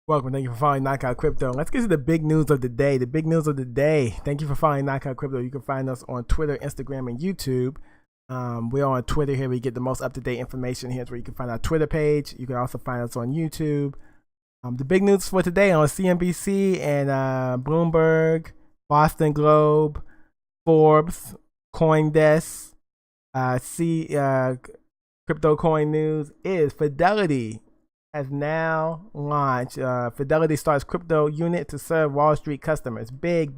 Welcome. Thank you for following Knockout Crypto. Let's get to the big news of the day. The big news of the day. Thank you for following Knockout Crypto. You can find us on Twitter, Instagram, and YouTube. We're on Twitter here. We get the most up-to-date information. Here's where you can find our Twitter page. You can also find us on YouTube. The big news for today on CNBC and Bloomberg, Boston Globe, Forbes, CoinDesk, Crypto Coin News is Fidelity has now launched. Fidelity starts crypto unit to serve Wall Street customers. Big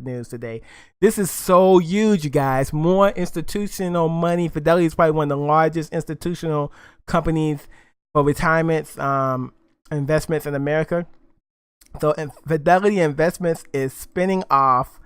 news today. This is so huge, you guys. More institutional money. Fidelity is probably one of the largest institutional companies for retirements, investments in America. So Fidelity Investments is spinning off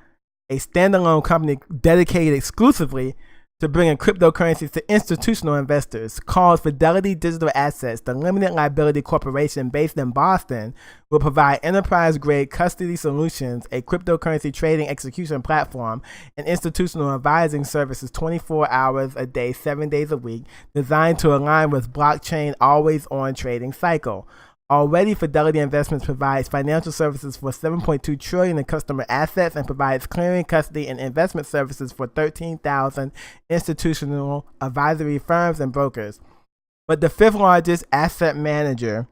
a standalone company dedicated exclusively to bringing cryptocurrencies to institutional investors. Called Fidelity Digital Assets, the limited liability corporation based in Boston will provide enterprise-grade custody solutions, a cryptocurrency trading execution platform, and institutional advising services 24 hours a day, 7 days a week, designed to align with blockchain always-on trading cycle. Already, Fidelity Investments provides financial services for $7.2 trillion in customer assets and provides clearing, custody, and investment services for 13,000 institutional advisory firms and brokers. But the fifth largest asset manager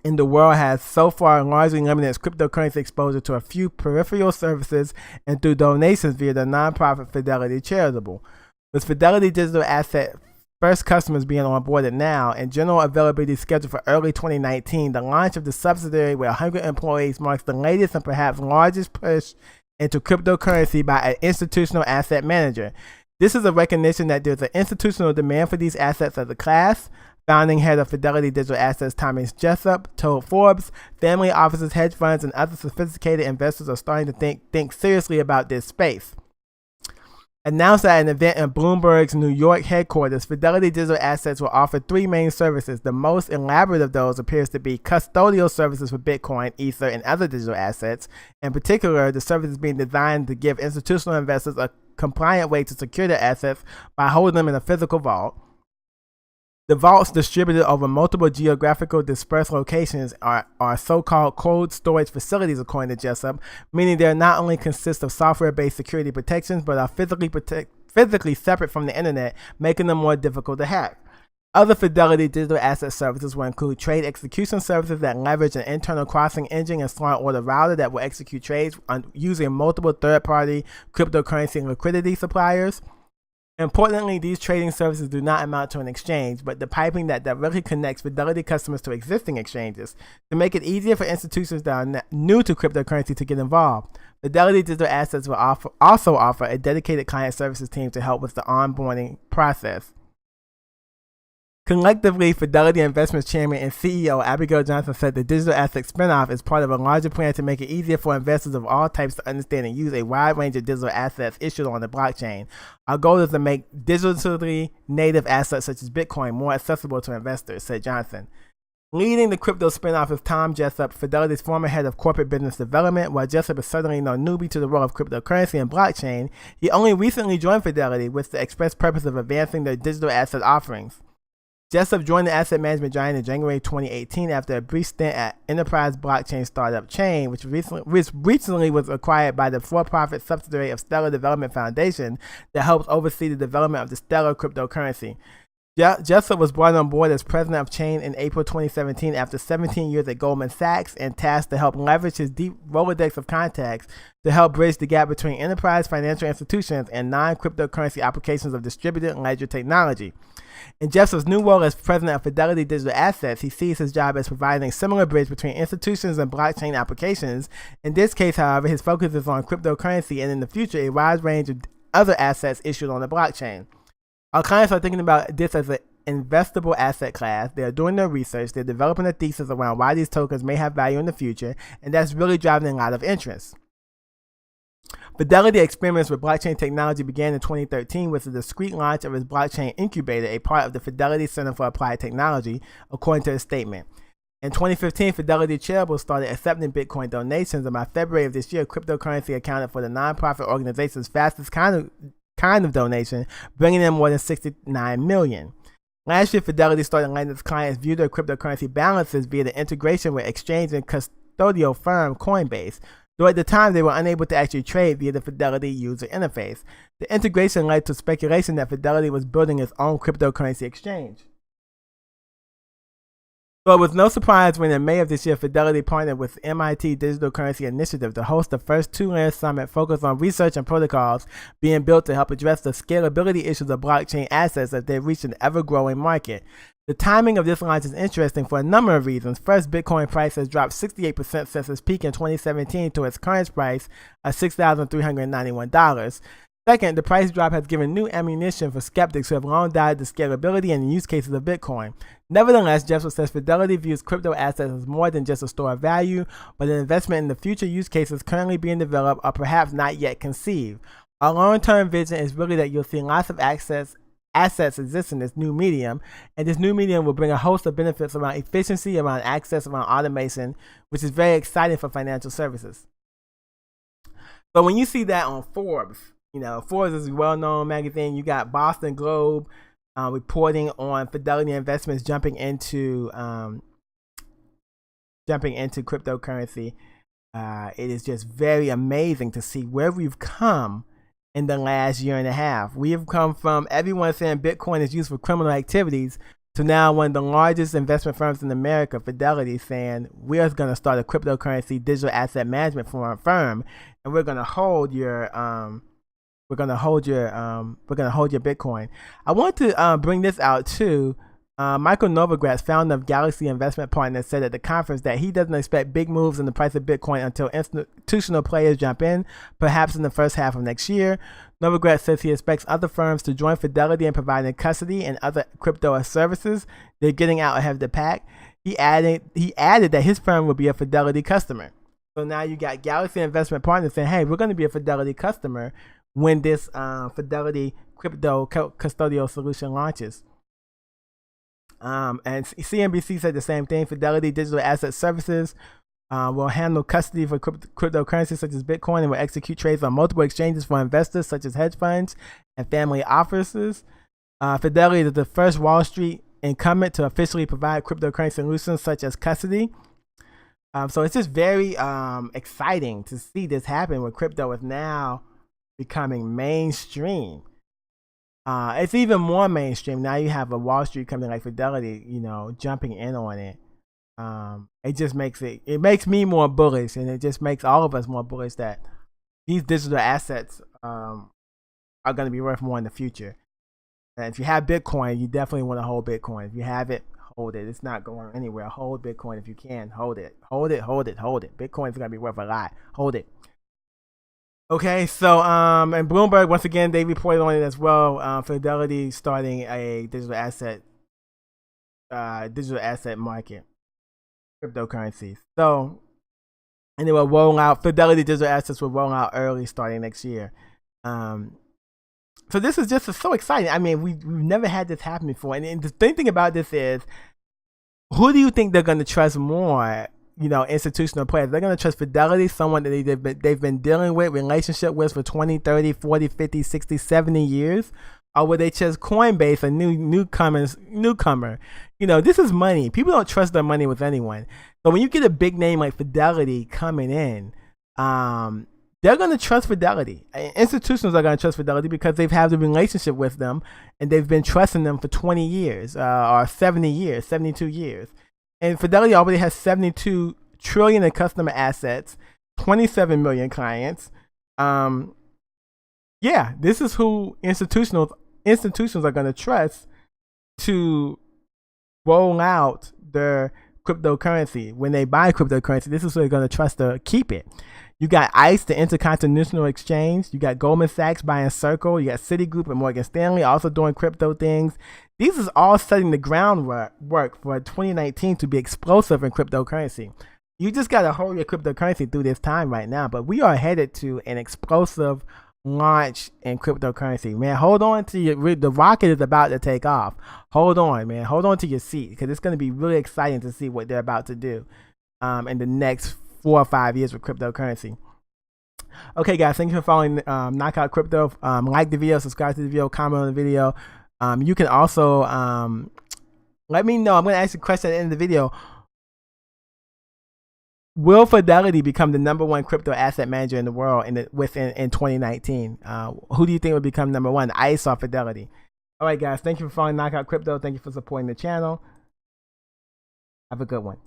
in the world has so far largely limited its cryptocurrency exposure to a few peripheral services and through donations via the nonprofit Fidelity Charitable. With Fidelity Digital Asset first customers being onboarded now and general availability scheduled for early 2019, the launch of the subsidiary with 100 employees marks the latest and perhaps largest push into cryptocurrency by an institutional asset manager. This is a recognition that there's an institutional demand for these assets as a class. Founding head of Fidelity Digital Assets, Thomas Jessup, told Forbes, family offices, hedge funds, and other sophisticated investors are starting to think seriously about this space. Announced at an event in Bloomberg's New York headquarters, Fidelity Digital Assets will offer three main services. The most elaborate of those appears to be custodial services for Bitcoin, Ether, and other digital assets. In particular, the service is being designed to give institutional investors a compliant way to secure their assets by holding them in a physical vault. The vaults, distributed over multiple geographical dispersed locations, are so-called cold storage facilities, according to Jessup, meaning they not only consist of software-based security protections, but are physically separate from the internet, making them more difficult to hack. Other Fidelity Digital Asset services will include trade execution services that leverage an internal crossing engine and smart order router that will execute trades using multiple third-party cryptocurrency and liquidity suppliers. Importantly, these trading services do not amount to an exchange, but the piping that directly connects Fidelity customers to existing exchanges to make it easier for institutions that are new to cryptocurrency to get involved. Fidelity Digital Assets will also offer a dedicated client services team to help with the onboarding process. Collectively, Fidelity Investments Chairman and CEO Abigail Johnson said the digital asset spinoff is part of a larger plan to make it easier for investors of all types to understand and use a wide range of digital assets issued on the blockchain. Our goal is to make digitally native assets such as Bitcoin more accessible to investors, said Johnson. Leading the crypto spinoff is Tom Jessup, Fidelity's former head of corporate business development. While Jessup is certainly no newbie to the role of cryptocurrency and blockchain, he only recently joined Fidelity with the express purpose of advancing their digital asset offerings. Jessup joined the asset management giant in January 2018 after a brief stint at enterprise blockchain startup Chain, which recently was acquired by the for-profit subsidiary of Stellar Development Foundation that helps oversee the development of the Stellar cryptocurrency. Jessup was brought on board as president of Chain in April 2017 after 17 years at Goldman Sachs and tasked to help leverage his deep Rolodex of contacts to help bridge the gap between enterprise financial institutions and non-cryptocurrency applications of distributed ledger technology. In Jessup's new role as president of Fidelity Digital Assets, he sees his job as providing a similar bridge between institutions and blockchain applications. In this case, however, his focus is on cryptocurrency and in the future, a wide range of other assets issued on the blockchain. Our clients are thinking about this as an investable asset class. They are doing their research, they're developing a thesis around why these tokens may have value in the future, and that's really driving a lot of interest. Fidelity experiments with blockchain technology began in 2013 with the discrete launch of its blockchain incubator, a part of the Fidelity Center for Applied Technology, according to a statement. In 2015, Fidelity Charitable started accepting Bitcoin donations, and by February of this year, cryptocurrency accounted for the nonprofit organization's fastest kind of donation, bringing in more than $69 million. Last year, Fidelity started letting its clients view their cryptocurrency balances via the integration with exchange and custodial firm Coinbase. Though at the time they were unable to actually trade via the Fidelity user interface. The integration led to speculation that Fidelity was building its own cryptocurrency exchange. So it was no surprise when in May of this year, Fidelity partnered with MIT Digital Currency Initiative to host the first two-layer summit focused on research and protocols being built to help address the scalability issues of blockchain assets as they reach an ever-growing market. The timing of this launch is interesting for a number of reasons. First, Bitcoin price has dropped 68% since its peak in 2017 to its current price of $6,391. Second, the price drop has given new ammunition for skeptics who have long doubted the scalability and use cases of Bitcoin. Nevertheless, Jessup says Fidelity views crypto assets as more than just a store of value, but an investment in the future use cases currently being developed or perhaps not yet conceived. Our long-term vision is really that you'll see lots of assets exist in this new medium, and this new medium will bring a host of benefits around efficiency, around access, around automation, which is very exciting for financial services. But when you see that on Forbes, Forbes is a well-known magazine. You got Boston Globe reporting on Fidelity Investments jumping into cryptocurrency. It is just very amazing to see where we've come in the last year and a half. We have come from everyone saying Bitcoin is used for criminal activities to now one of the largest investment firms in America, Fidelity, saying we're going to start a cryptocurrency digital asset management firm, and we're going to hold your Bitcoin. I want to bring this out too. Michael Novogratz, founder of Galaxy Investment Partners, said at the conference that he doesn't expect big moves in the price of Bitcoin until institutional players jump in, perhaps in the first half of next year. Novogratz says he expects other firms to join Fidelity in providing custody and other crypto services. They're getting out ahead of the pack. He added that his firm will be a Fidelity customer. So now you got Galaxy Investment Partners saying, hey, we're going to be a Fidelity customer when this Fidelity crypto custodial solution launches. And CNBC said the same thing. Fidelity Digital Asset Services will handle custody for cryptocurrencies such as Bitcoin and will execute trades on multiple exchanges for investors such as hedge funds and family offices. Fidelity is the first Wall Street incumbent to officially provide cryptocurrency solutions such as custody. So it's just very exciting to see this happen where crypto is now becoming mainstream. It's even more mainstream now. You have a Wall Street company like Fidelity, jumping in on it. It just makes me more bullish, and it just makes all of us more bullish that these digital assets are going to be worth more in the future. And if you have Bitcoin, you definitely want to hold Bitcoin. If you have it, hold it. It's not going anywhere. Hold Bitcoin if you can. Hold it. Hold it. Hold it. Hold it. Bitcoin is going to be worth a lot. Hold it. Okay, so and Bloomberg, once again, they reported on it as well. Fidelity starting a digital asset market, cryptocurrencies. So, and they will roll out, Fidelity digital assets will roll out early starting next year. So this is just so exciting. I mean, we've never had this happen before. And the thing about this is, who do you think they're going to trust more? Institutional players. They're going to trust Fidelity, someone that they've been dealing with, relationship with for 20, 30, 40, 50, 60, 70 years? Or would they trust Coinbase, a newcomer? This is money. People don't trust their money with anyone. So when you get a big name like Fidelity coming in, they're going to trust Fidelity. Institutions are going to trust Fidelity because they've had a relationship with them and they've been trusting them for 20 years or 70 years, 72 years. And Fidelity already has 72 trillion in customer assets, 27 million clients. This is who institutions are going to trust to roll out their cryptocurrency. When they buy cryptocurrency, this is who they're going to trust to keep it. You got ICE, the Intercontinental Exchange. You got Goldman Sachs buying Circle. You got Citigroup and Morgan Stanley also doing crypto things. These is all setting the groundwork for 2019 to be explosive in cryptocurrency. You just got to hold your cryptocurrency through this time right now. But we are headed to an explosive launch in cryptocurrency. Man, hold on to the rocket is about to take off. Hold on, man. Hold on to your seat because it's going to be really exciting to see what they're about to do in the next 4 or 5 years with cryptocurrency. Okay, guys, thank you for following Knockout Crypto. Like the video, subscribe to the video, comment on the video. You can also Let me know. I'm going to ask you a question at the end of the video. Will Fidelity become the #1 crypto asset manager in the world in 2019? Who do you think will become #1, ICE or Fidelity? All right, guys. Thank you for following Knockout Crypto. Thank you for supporting the channel. Have a good one.